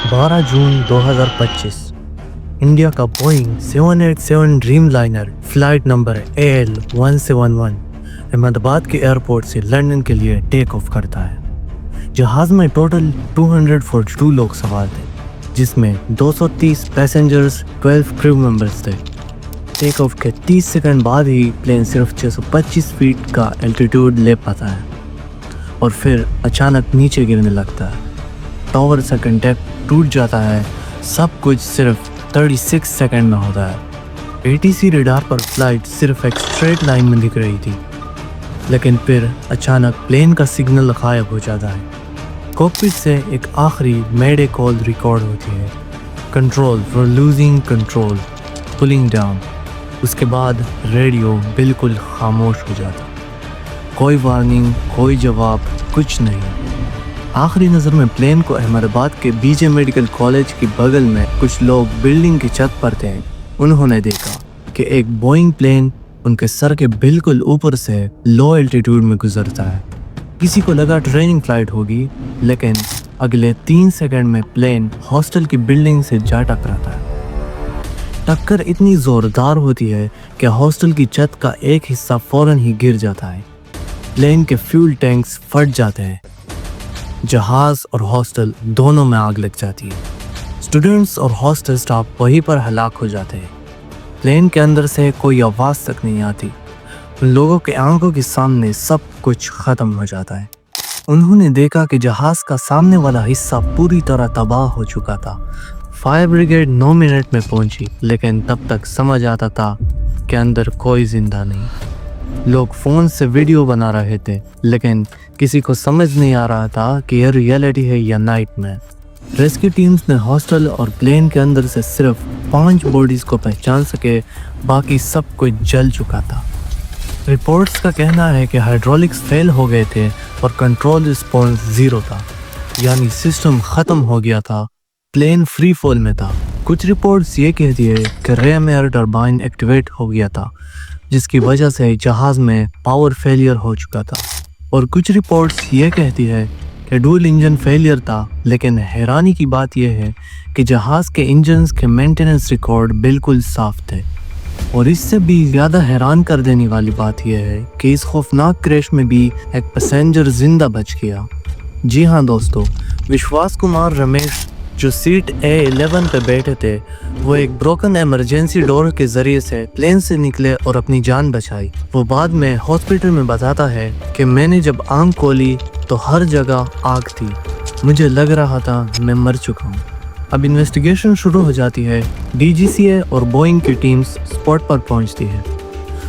12 जून 2025 India का Boeing 787 dream liner flight number AL171 Ahmedabad के airport से लंदन के लिए टेक ऑफ करता है। जहाज़ में टोटल 242 लोग सवार थे, जिसमें 230 पैसेंजर्स, 12 क्रू मेंबर्स थे। टेक ऑफ के 30 सेकंड बाद ही प्लेन सिर्फ 625 फीट का एल्टीट्यूड ले पाता है और फिर अचानक नीचे गिरने लगता है। टावर से कांटेक्ट टूट जाता है। सब कुछ सिर्फ 36 सेकंड में होता है। ATC रेडार पर फ्लाइट सिर्फ एक स्ट्रेट लाइन में दिख रही थी, लेकिन फिर अचानक प्लेन का सिग्नल गायब हो जाता है। कॉकपिट से एक आखिरी मेडे कॉल रिकॉर्ड होती है, control for losing control, pulling down. उसके बाद रेडियो बिल्कुल खामोश हो जाता। कोई वार्निंग, कोई जवाब, कुछ नहीं। आखिरी नज़र में प्लेन को अहमदाबाद के BJ मेडिकल कॉलेज की बगल में कुछ लोग बिल्डिंग की छत पर थे। उन्होंने देखा कि एक बोइंग प्लेन उनके सर के बिल्कुल ऊपर से लो एल्टीट्यूड में गुजरता है। किसी को लगा ट्रेनिंग फ्लाइट होगी, लेकिन अगले 3 सेकंड में प्लेन हॉस्टल की बिल्डिंग से जा टकराता है। टक्कर इतनी ज़ोरदार होती है कि हॉस्टल की छत का एक हिस्सा फौरन ही गिर जाता है। प्लेन के फ्यूल टैंक्स फट जाते हैं। जहाज़ और हॉस्टल दोनों में आग लग जाती है। स्टूडेंट्स और हॉस्टल स्टाफ वहीं पर हलाक हो जाते हैं। प्लेन के अंदर से कोई आवाज़ तक नहीं आती। उन लोगों के आंखों के सामने सब कुछ ख़त्म हो जाता है। उन्होंने देखा कि जहाज़ का सामने वाला हिस्सा पूरी तरह तबाह हो चुका था। फायर ब्रिगेड 9 मिनट में पहुंची, लेकिन तब तक समझ आता था कि अंदर कोई जिंदा नहीं। लोग फ़ोन से वीडियो बना रहे थे, लेकिन किसी को समझ नहीं आ रहा था कि यह रियलिटी है या नाइटमेयर। रेस्क्यू टीम्स ने हॉस्टल और प्लेन के अंदर से सिर्फ 5 बॉडीज़ को पहचान सके, बाकी सब कुछ जल चुका था। रिपोर्ट्स का कहना है कि हाइड्रोलिक्स फेल हो गए थे और कंट्रोल रिस्पॉन्स ज़ीरो था, यानी सिस्टम ख़त्म हो गया था। प्लेन फ्री फॉल में था। कुछ रिपोर्ट्स ये कहती है कि रेम एयर टर्बाइन एक्टिवेट हो गया था, जिसकी वजह से जहाज़ में पावर फेलियर हो चुका था। और कुछ रिपोर्ट्स ये कहती है कि डुअल इंजन फेलियर था, लेकिन हैरानी की बात यह है कि जहाज़ के इंजन्स के मेंटेनेंस रिकॉर्ड बिल्कुल साफ थे। और इससे भी ज़्यादा हैरान कर देने वाली बात यह है कि इस खौफनाक क्रैश में भी एक पैसेंजर जिंदा बच गया। जी हाँ दोस्तों, विश्वास कुमार रमेश जो सीट A11 पे बैठे थे, वो एक ब्रोकन इमरजेंसी डोर के ज़रिए से प्लेन से निकले और अपनी जान बचाई। वो बाद में हॉस्पिटल में बताता है कि मैंने जब आँख खोली तो हर जगह आग थी। मुझे लग रहा था मैं मर चुका हूँ। अब इन्वेस्टिगेशन शुरू हो जाती है। DGCA और बोइंग की टीम्स स्पॉट पर पहुँचती है।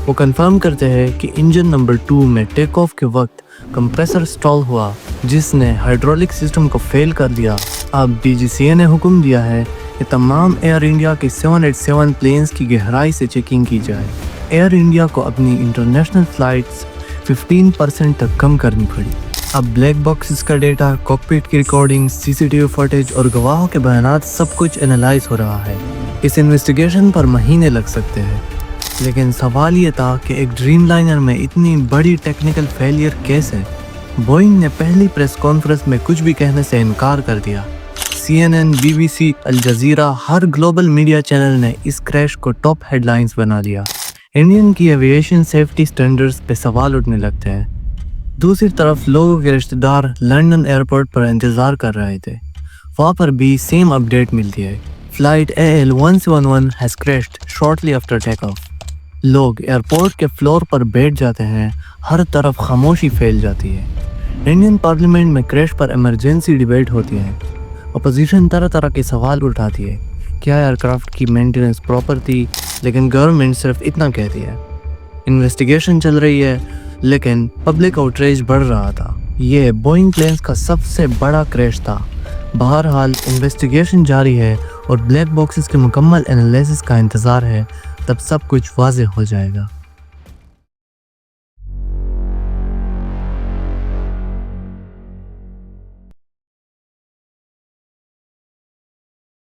वो कंफर्म करते हैं कि इंजन नंबर 2 में टेक ऑफ के वक्त कंप्रेसर स्टॉल हुआ, जिसने हाइड्रोलिक सिस्टम को फेल कर दिया। अब DGCA ने हुक्म दिया है कि तमाम एयर इंडिया के 787 प्लेन्स की गहराई से चेकिंग की जाए। एयर इंडिया को अपनी इंटरनेशनल फ़्लाइट्स 15% तक कम करनी पड़ी। अब ब्लैक बॉक्सेस का डेटा, कॉकपिट की रिकॉर्डिंग, CCTV फुटेज और गवाहों के बयानात सब कुछ एनालाइज हो रहा है। इस इन्वेस्टिगेशन पर महीने लग सकते हैं, लेकिन सवाल ये था कि एक ड्रीम लाइनर में इतनी बड़ी टेक्निकल फेलियर कैसे? बोइंग ने पहली प्रेस कॉन्फ्रेंस में कुछ भी कहने से इनकार कर दिया। CNN, BBC, अल जज़ीरा, हर ग्लोबल मीडिया चैनल ने इस क्रैश को टॉप हेडलाइंस बना दिया। इंडियन की एविएशन सेफ्टी स्टैंडर्ड्स पे सवाल उठने लगते हैं। दूसरी तरफ लोगों के रिश्तेदार लंदन एयरपोर्ट पर इंतज़ार कर रहे थे। वहाँ पर भी सेम अपडेट मिलती है, flight AL171 has crashed shortly after take off. लोग एयरपोर्ट के फ्लोर पर बैठ जाते हैं। हर तरफ खामोशी फैल जाती है। इंडियन पार्लियामेंट में क्रैश पर इमरजेंसी डिबेट होती है। अपोजिशन तरह तरह के सवाल उठाती है, क्या एयरक्राफ्ट की मेंटेनेंस प्रॉपर थी, लेकिन गवर्नमेंट सिर्फ इतना कहती है। इन्वेस्टिगेशन चल रही है, लेकिन पब्लिक आउटरीच बढ़ रहा था। ये बोइंग प्लेन्स का सबसे बड़ा क्रैश था। बहरहाल इन्वेस्टिगेशन जारी है और ब्लैक बॉक्सेस के मुकम्मल एनालिसिस का इंतज़ार है। तब सब कुछ वाज़ेह हो जाएगा।